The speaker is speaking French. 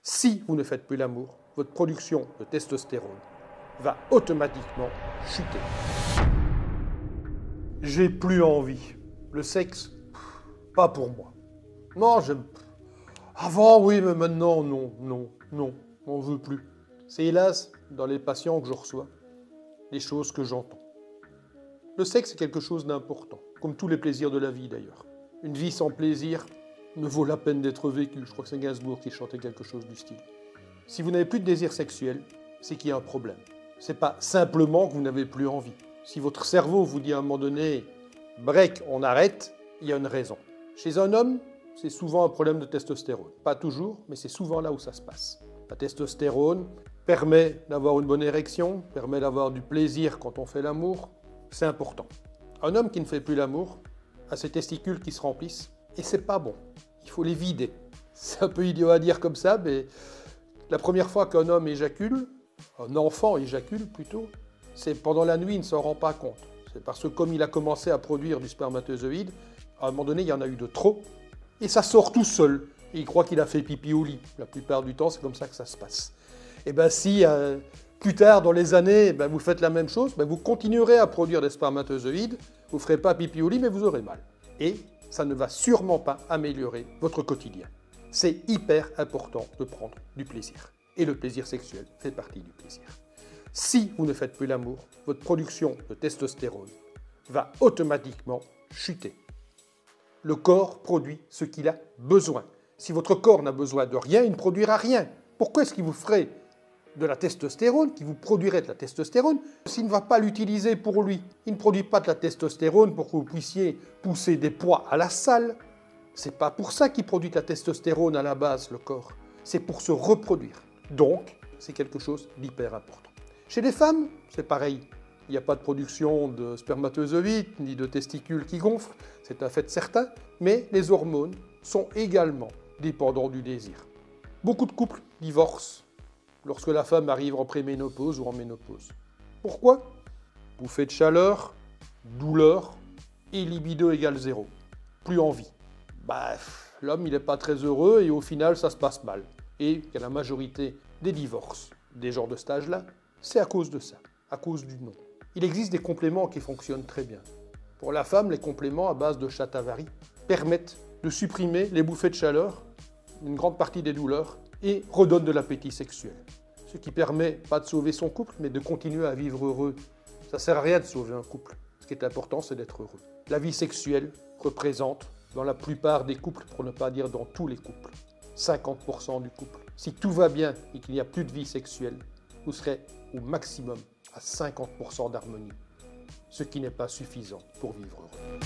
Si vous ne faites plus l'amour, votre production de testostérone va automatiquement chuter. J'ai plus envie. Le sexe, pas pour moi. Non, j'aime. Avant, oui, mais maintenant, non, on veut plus. C'est hélas, dans les patients que je reçois, les choses que j'entends. Le sexe est quelque chose d'important, comme tous les plaisirs de la vie d'ailleurs. Une vie sans plaisir ne vaut la peine d'être vécue. Je crois que c'est Gainsbourg qui chantait quelque chose du style. Si vous n'avez plus de désir sexuel, c'est qu'il y a un problème. C'est pas simplement que vous n'avez plus envie. Si votre cerveau vous dit à un moment donné « break, on arrête », il y a une raison. Chez un homme, c'est souvent un problème de testostérone. Pas toujours, mais c'est souvent là où ça se passe. La testostérone permet d'avoir une bonne érection, permet d'avoir du plaisir quand on fait l'amour. C'est important. Un homme qui ne fait plus l'amour a ses testicules qui se remplissent et c'est pas bon. Il faut les vider. C'est un peu idiot à dire comme ça, mais la première fois qu'un homme éjacule, un enfant éjacule plutôt, c'est pendant la nuit, il ne s'en rend pas compte. C'est parce que comme il a commencé à produire du spermatozoïde, à un moment donné, il y en a eu de trop, et ça sort tout seul. Et il croit qu'il a fait pipi au lit. La plupart du temps, c'est comme ça que ça se passe. Et bien si, plus tard dans les années, vous faites la même chose, vous continuerez à produire des spermatozoïdes, vous ne ferez pas pipi au lit, mais vous aurez mal. Et ça ne va sûrement pas améliorer votre quotidien. C'est hyper important de prendre du plaisir. Et le plaisir sexuel fait partie du plaisir. Si vous ne faites plus l'amour, votre production de testostérone va automatiquement chuter. Le corps produit ce qu'il a besoin. Si votre corps n'a besoin de rien, il ne produira rien. Pourquoi est-ce qu'il vous ferait de la testostérone, qui vous produirait de la testostérone, s'il ne va pas l'utiliser pour lui? Il ne produit pas de la testostérone pour que vous puissiez pousser des poids à la salle. C'est pas pour ça qu'il produit de la testostérone à la base, le corps. C'est pour se reproduire. Donc, c'est quelque chose d'hyper important. Chez les femmes, c'est pareil. Il n'y a pas de production de spermatozoïdes ni de testicules qui gonflent, c'est un fait certain, mais les hormones sont également dépendants du désir. Beaucoup de couples divorcent lorsque la femme arrive en préménopause ou en ménopause. Pourquoi? Bouffée de chaleur, douleur et libido égale 0. Plus envie. L'homme, il n'est pas très heureux et au final, ça se passe mal. Et il y a la majorité des divorces, des genres de stages-là, c'est à cause de ça, à cause du non. Il existe des compléments qui fonctionnent très bien. Pour la femme, les compléments à base de shatavari permettent de supprimer les bouffées de chaleur, une grande partie des douleurs, et redonnent de l'appétit sexuel. Ce qui permet pas de sauver son couple, mais de continuer à vivre heureux. Ça ne sert à rien de sauver un couple. Ce qui est important, c'est d'être heureux. La vie sexuelle représente, dans la plupart des couples, pour ne pas dire dans tous les couples, 50% du couple. Si tout va bien et qu'il n'y a plus de vie sexuelle, vous serez au maximum à 50% d'harmonie, ce qui n'est pas suffisant pour vivre heureux.